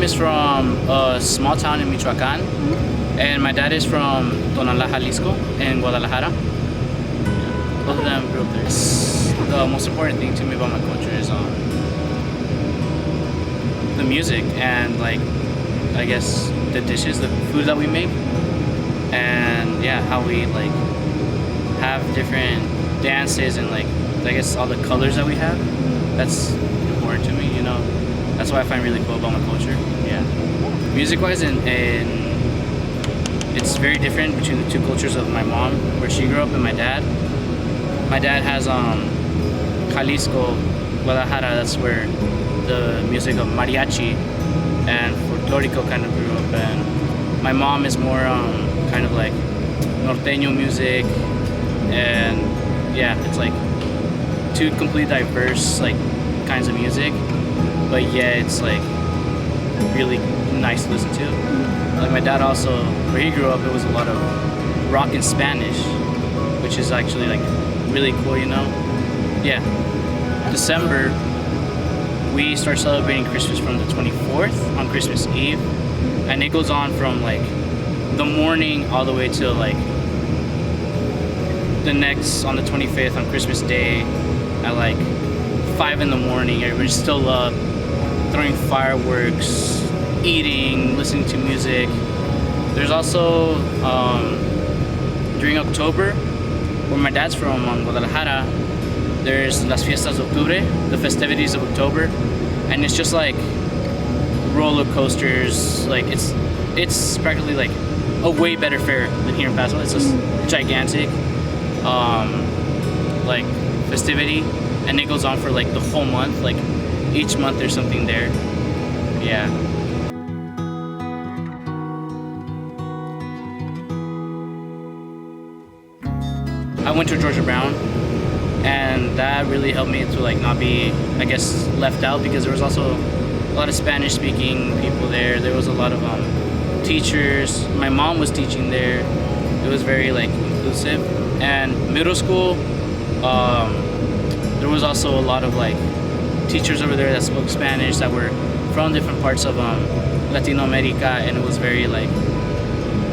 is from a small town in Michoacan, and my dad is from Tonalá, Jalisco, in Guadalajara. Both of them grew up there. The most important thing to me about my culture is the music and like I guess the dishes, the food that we make, and yeah, how we like have different dances and like I guess all the colors that we have. That's important to me, you know. That's what I find really cool about my culture. Yeah. Music-wise, and it's very different between the two cultures of my mom, where she grew up, and my dad. My dad has Jalisco, Guadalajara. That's where the music of mariachi and folklorico kind of grew up. And my mom is more kind of like norteño music, and yeah, it's like two completely diverse like kinds of music, but yeah, it's like really nice to listen to. Like my dad also, where he grew up, it was a lot of rock in Spanish, which is actually like really cool, you know. Yeah. December, we start celebrating Christmas from the 24th on Christmas Eve, and it goes on from like the morning all the way till like the next on the 25th on Christmas Day at like 5 in the morning. Everybody's still up, throwing fireworks, eating, listening to music. There's also during October, where my dad's from, Guadalajara, there's Las Fiestas de Octubre, the festivities of October, and it's just like roller coasters. Like it's practically like a way better fair than here in Paso. It's just gigantic like festivity, and it goes on for like the whole month. Like each month there's something there. Yeah. I went to Georgia Brown, and that really helped me to like not be, I guess, left out, because there was also a lot of Spanish speaking people there. There was a lot of teachers. My mom was teaching there. It was very like inclusive. And middle school, there was also a lot of like teachers over there that spoke Spanish that were from different parts of Latino America, and it was very like,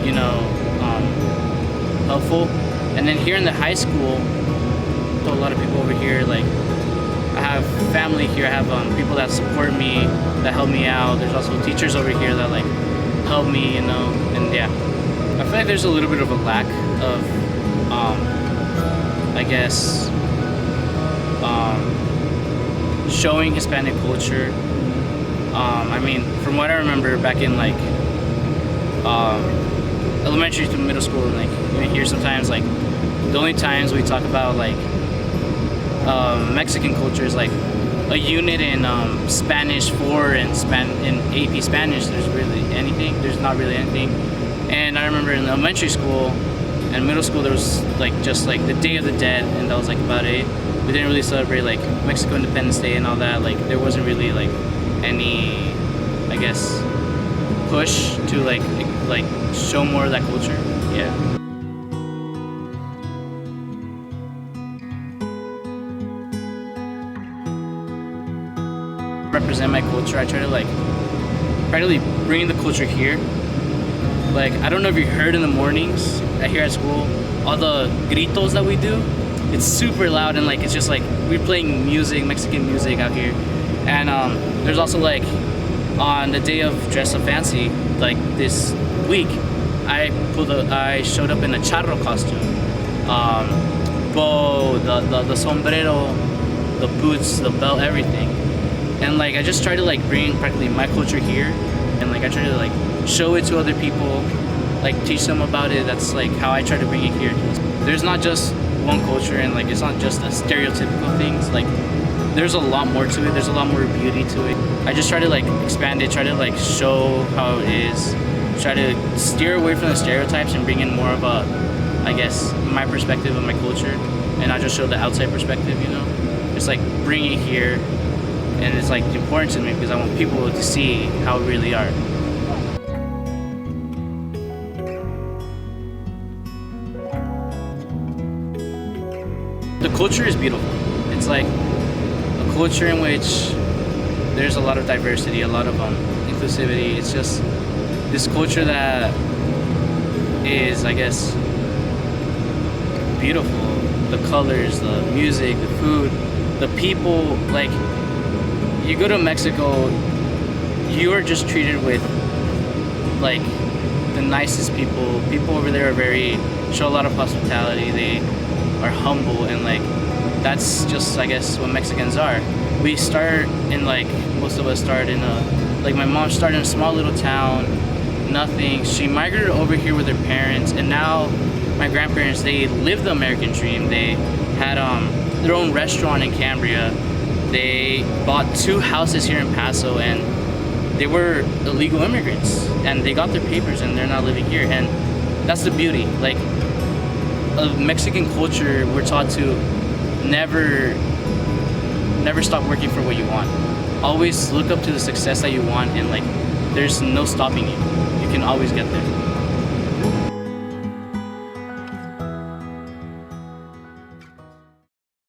you know, helpful. And then here in the high school, a lot of people over here, like I have family here, I have people that support me, that help me out. There's also teachers over here that like help me, you know. And yeah, I feel like there's a little bit of a lack of I guess showing Hispanic culture. I mean, from what I remember back in like elementary to middle school, and like you hear sometimes like the only times we talk about like Mexican culture is like a unit in Spanish 4 and in AP Spanish. There's not really anything. And I remember in elementary school and middle school there was like just like the Day of the Dead, and that was like about it. We didn't really celebrate like Mexico Independence Day and all that. Like there wasn't really like any, I guess, push to like show more of that culture. Yeah. Represent my culture. I try to like practically bring the culture here. Like I don't know if you heard in the mornings here at school, all the gritos that we do. It's super loud, and like it's just like we're playing music, Mexican music out here. And there's also like on the day of Dress Up Fancy, like this week, I showed up in a charro costume, bow, the sombrero, the boots, the belt, everything. And like I just try to like bring practically my culture here, and like I try to like show it to other people, like teach them about it. That's like how I try to bring it here. There's not just one culture, and like it's not just a stereotypical things. Like there's a lot more to it. There's a lot more beauty to it. I just try to like expand it, try to like show how it is, try to steer away from the stereotypes and bring in more of a, I guess, my perspective of my culture, and not just show the outside perspective, you know. Just like bring it here, and it's like important to me because I want people to see how we really are. The culture is beautiful. It's like a culture in which there's a lot of diversity, a lot of inclusivity. It's just this culture that is, I guess, beautiful. The colors, the music, the food, the people. Like, you go to Mexico, you are just treated with like the nicest people. People over there are show a lot of hospitality. They are humble, and like that's just, I guess, what Mexicans are. We start in, like, most of us start in like my mom started in a small little town, nothing. She migrated over here with her parents, and now my grandparents, they lived the American dream. They had their own restaurant in Cambria. They bought 2 houses here in Paso, and they were illegal immigrants, and they got their papers, and they're not living here. And that's the beauty. Like, of Mexican culture, we're taught to never stop working for what you want. Always look up to the success that you want, and like there's no stopping you. You can always get there.